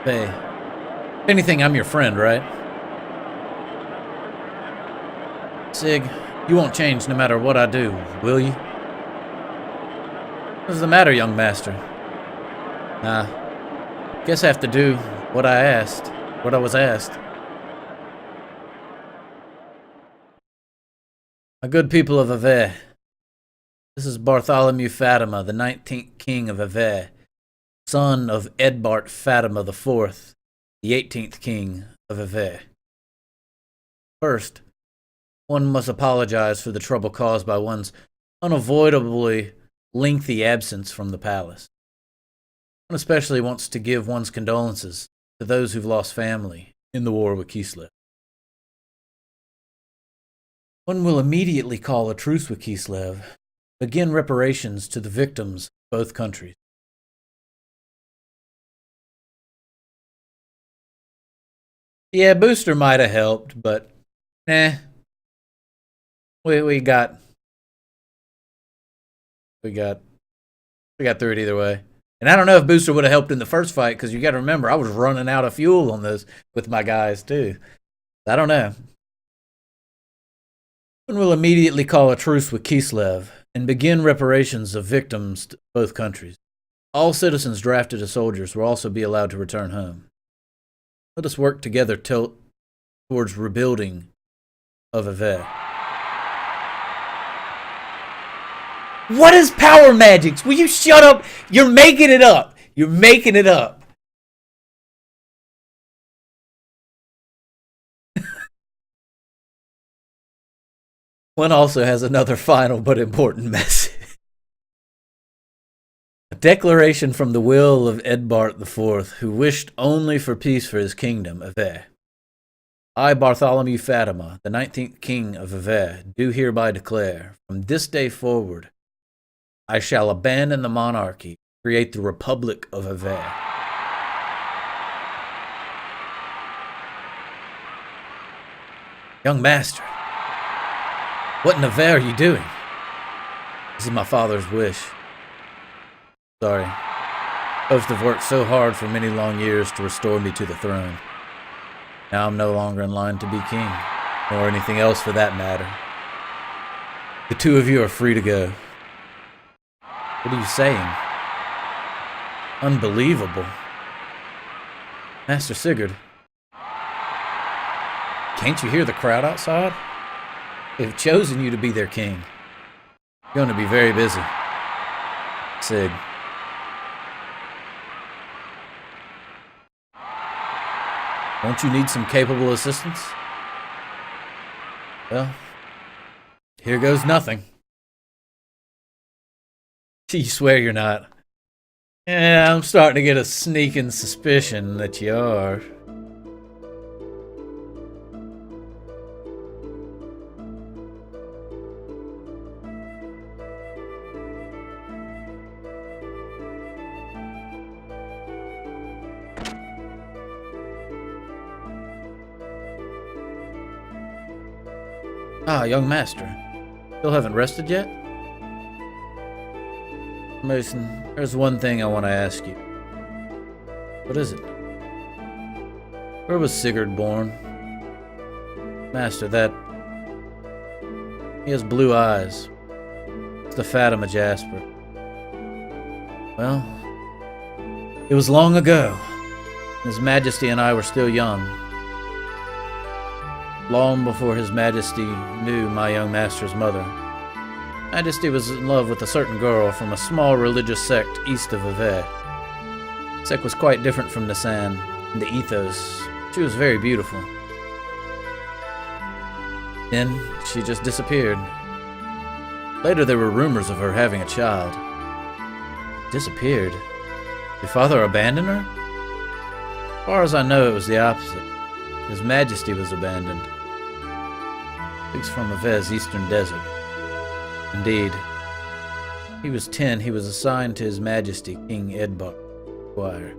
Hey, if anything, I'm your friend, right? Sig, you won't change no matter what I do, will you? What's the matter, young master? Nah, guess I have to do what I was asked. My good people of Ave, this is Bartholomew Fatima, the 19th king of Ave, son of Edbart Fatima the 4th, the 18th king of Ave. First, one must apologize for the trouble caused by one's unavoidably lengthy absence from the palace. One especially wants to give one's condolences to those who've lost family in the war with Kislev. One will immediately call a truce with Kislev, begin reparations to the victims of both countries. Yeah, Booster might have helped, but nah, we we got we got we got through it either way. And I don't know if Booster would have helped in the first fight because you got to remember I was running out of fuel on this with my guys too. I don't know. One will immediately call a truce with Kislev and begin reparations of victims to both countries. All citizens drafted as soldiers will also be allowed to return home. Let us work together towards rebuilding of Ave. What is power magics? Will you shut up? You're making it up. You're making it up. One also has another final but important message. A declaration from the will of Edbart IV, who wished only for peace for his kingdom, Ave. I, Bartholomew Fatima, the 19th king of Ave, do hereby declare, from this day forward, I shall abandon the monarchy, create the Republic of Ave. Young master, what in Ave are you doing? This is my father's wish. Sorry. Hosts have worked so hard for many long years to restore me to the throne. Now I'm no longer in line to be king, nor anything else for that matter. The two of you are free to go. What are you saying? Unbelievable. Master Sigurd, can't you hear the crowd outside? They've chosen you to be their king. You're going to be very busy. Sig. Won't you need some capable assistance? Well, here goes nothing. You swear you're not? Yeah, I'm starting to get a sneaking suspicion that you are. Ah, young master. Still haven't rested yet? Mason, there's one thing I want to ask you. What is it? Where was Sigurd born? Master, that... He has blue eyes. It's the Fatima Jasper. Well, it was long ago. His Majesty and I were still young. Long before His Majesty knew my young master's mother. Majesty was in love with a certain girl from a small religious sect east of Ave. The sect was quite different from Nisan in the ethos. She was very beautiful. Then she just disappeared. Later there were rumors of her having a child. Disappeared? Your father abandoned her? As far as I know, it was the opposite. His Majesty was abandoned. Speaks from Ave's eastern desert. Indeed. He was 10. He was assigned to His Majesty, King Edbart, Squire.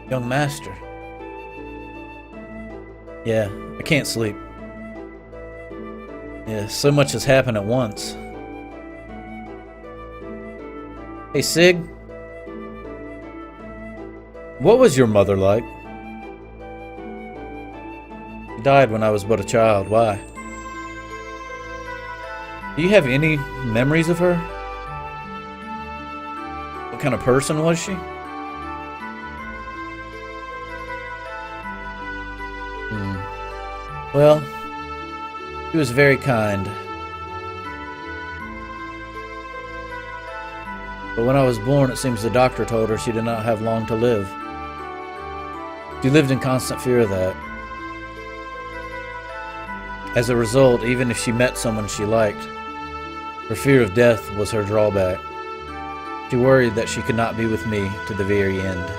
Young master. Yeah, I can't sleep. Yeah, so much has happened at once. Hey, Sig. What was your mother like? She died when I was but a child. Why? Do you have any memories of her? What kind of person was she? Well, she was very kind. But when I was born, it seems the doctor told her she did not have long to live. She lived in constant fear of that. As a result, even if she met someone she liked, her fear of death was her drawback. She worried that she could not be with me to the very end.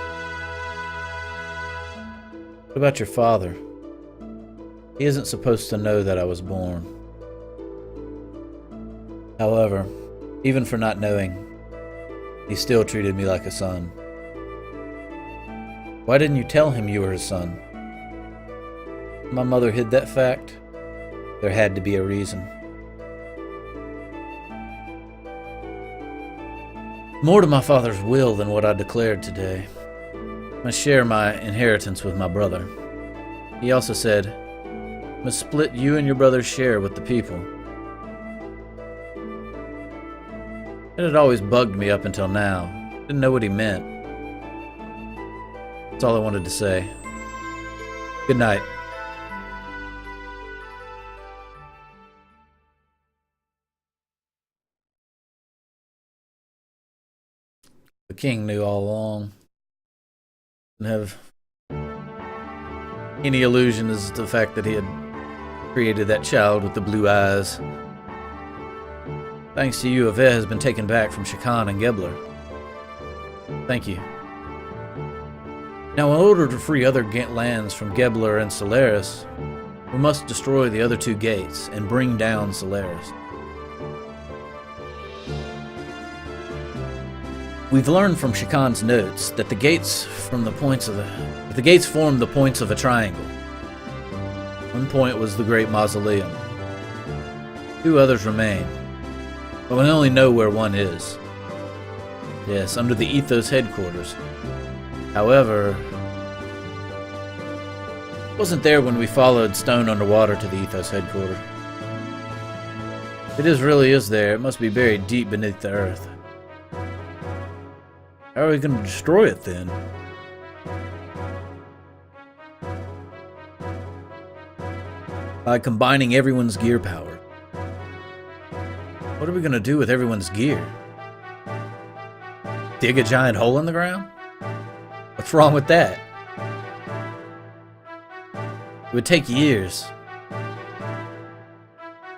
What about your father? He isn't supposed to know that I was born. However, even for not knowing, he still treated me like a son. Why didn't you tell him you were his son? My mother hid that fact. There had to be a reason. More to my father's will than what I declared today. I must share my inheritance with my brother. He also said, I must split you and your brother's share with the people. It had always bugged me up until now. Didn't know what he meant. That's all I wanted to say. Good night. The king knew all along. Didn't have any illusion as to the fact that he had created that child with the blue eyes. Thanks to you, Ave has been taken back from Shakan and Gebler. Thank you. Now, in order to free other lands from Gebler and Solaris, we must destroy the other two gates and bring down Solaris. We've learned from Shakan's notes that the gates form the points of a triangle. One point was the Great Mausoleum. Two others remain, but we only know where one is. Yes, under the Ethos headquarters. However, it wasn't there when we followed Stone underwater to the Ethos headquarters. If it really is there, it must be buried deep beneath the earth. How are we going to destroy it then? By combining everyone's gear power. What are we going to do with everyone's gear? Dig a giant hole in the ground? What's wrong with that? It would take years.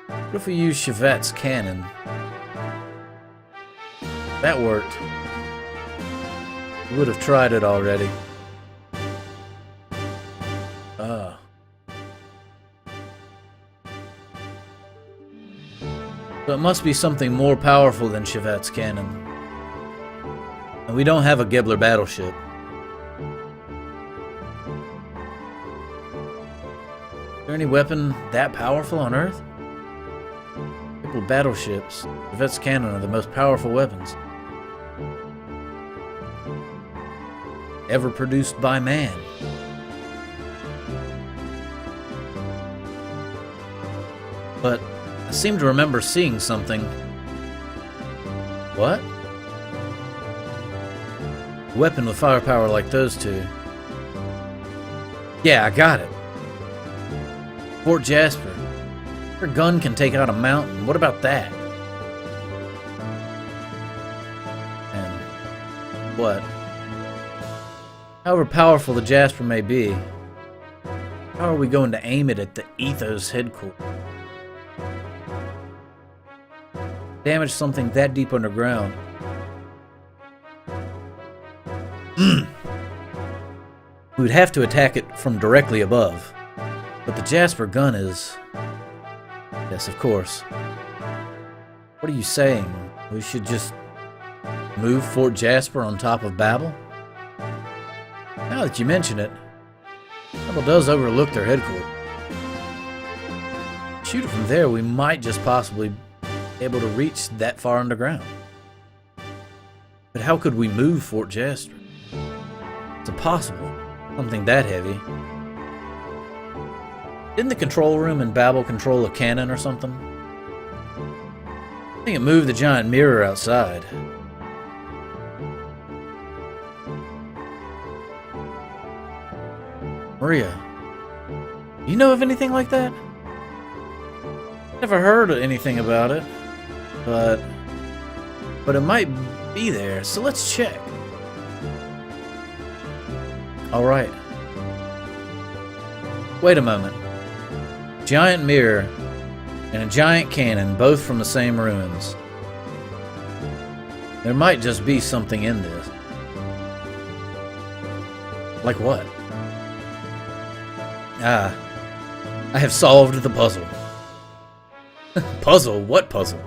What if we use Chevette's cannon? That worked. We would have tried it already. So it must be something more powerful than Chevette's cannon. And we don't have a Gebler battleship. Is there any weapon that powerful on Earth? Gebler battleships, Chevette's cannon are the most powerful weapons ever produced by man. But I seem to remember seeing something. What? A weapon with firepower like those two. Yeah, I got it. Fort Jasper. Her gun can take out a mountain. What about that? And what? However powerful the Jasper may be, how are we going to aim it at the Ethos headquarters? Damage something that deep underground. We would have to attack it from directly above. But the Jasper gun is... Yes, of course. What are you saying? We should just move Fort Jasper on top of Babel? Now that you mention it, Babel does overlook their headquarters. Shoot it from there, we might just possibly be able to reach that far underground. But how could we move Fort Jasper? It's impossible. Something that heavy. Didn't the control room in Babel control a cannon or something? I think it moved the giant mirror outside. Maria, do you know of anything like that? Never heard of anything about it, but it might be there, so let's check. All right. Wait a moment. Giant mirror and a giant cannon, both from the same ruins. There might just be something in this. Like what? Ah, I have solved the puzzle. Puzzle? What puzzle?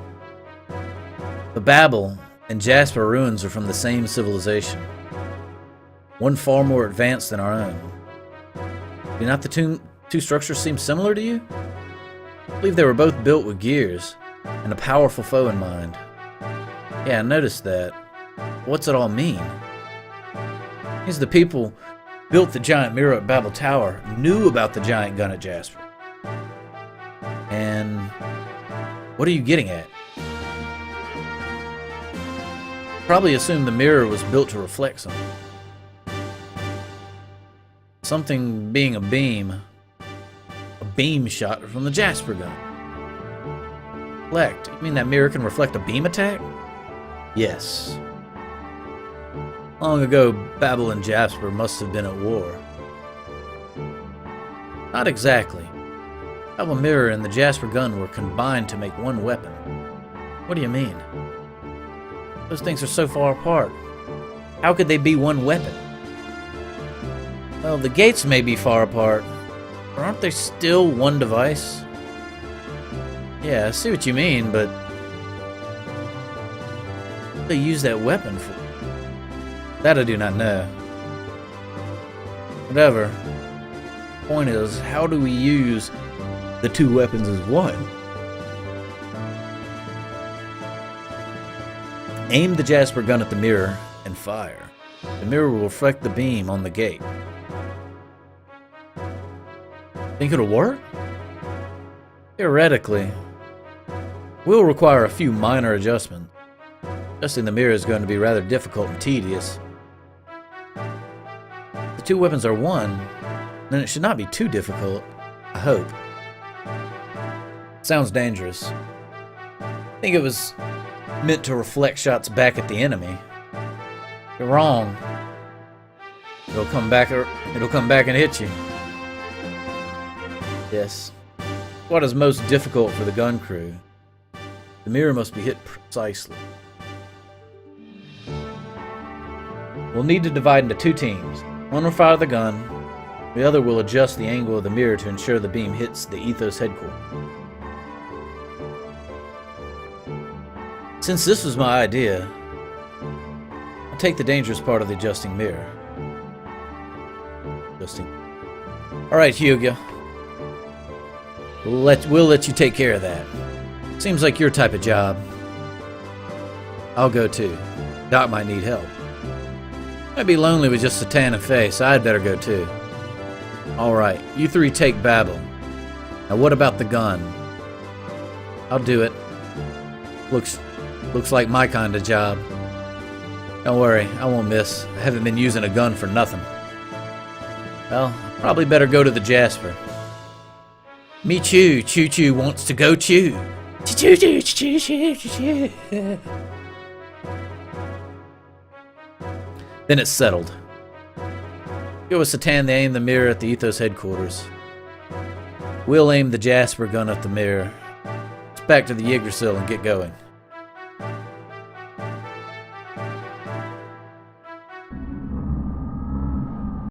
The Babel and Jasper ruins are from the same civilization. One far more advanced than our own. Do not the two structures seem similar to you? I believe they were both built with gears and a powerful foe in mind. Yeah, I noticed that. What's it all mean? It means the people built the giant mirror at Babel Tower knew about the giant gun at Jasper. And what are you getting at? Probably assumed the mirror was built to reflect something. Something being a beam shot from the Jasper gun. Reflect? You mean that mirror can reflect a beam attack? Yes. Long ago, Babel and Jasper must have been at war. Not exactly. Babel mirror and the Jasper gun were combined to make one weapon. What do you mean? Those things are so far apart. How could they be one weapon? Well, the gates may be far apart, but aren't they still one device? Yeah, I see what you mean, but what do they use that weapon for? That I do not know. Whatever. Point is, how do we use the two weapons as one? Aim the Jasper gun at the mirror and fire. The mirror will reflect the beam on the gate. Think it'll work? Theoretically. Will require a few minor adjustments. Adjusting the mirror is going to be rather difficult and tedious. If the two weapons are one, then it should not be too difficult, I hope. Sounds dangerous. I think it was meant to reflect shots back at the enemy. You're wrong. It'll come back and hit you. Yes. What is most difficult for the gun crew? The mirror must be hit precisely. We'll need to divide into two teams. One will fire the gun, the other will adjust the angle of the mirror to ensure the beam hits the Ethos headquarters. Since this was my idea, I'll take the dangerous part of the adjusting mirror. Alright, Hugo. We'll let you take care of that. Seems like your type of job. I'll go too. Doc might need help. I'd be lonely with just Satan and Faye, so I'd better go too. Alright, you three take Babel. Now what about the gun? I'll do it. Looks like my kind of job. Don't worry, I won't miss. I haven't been using a gun for nothing. Well, probably better go to the Jasper. Me too. Choo-choo wants to go chew. Choo-choo. Then it's settled. Go with Satan to aim the mirror at the Ethos headquarters. We'll aim the Jasper gun at the mirror. Let's back to the Yggdrasil and get going.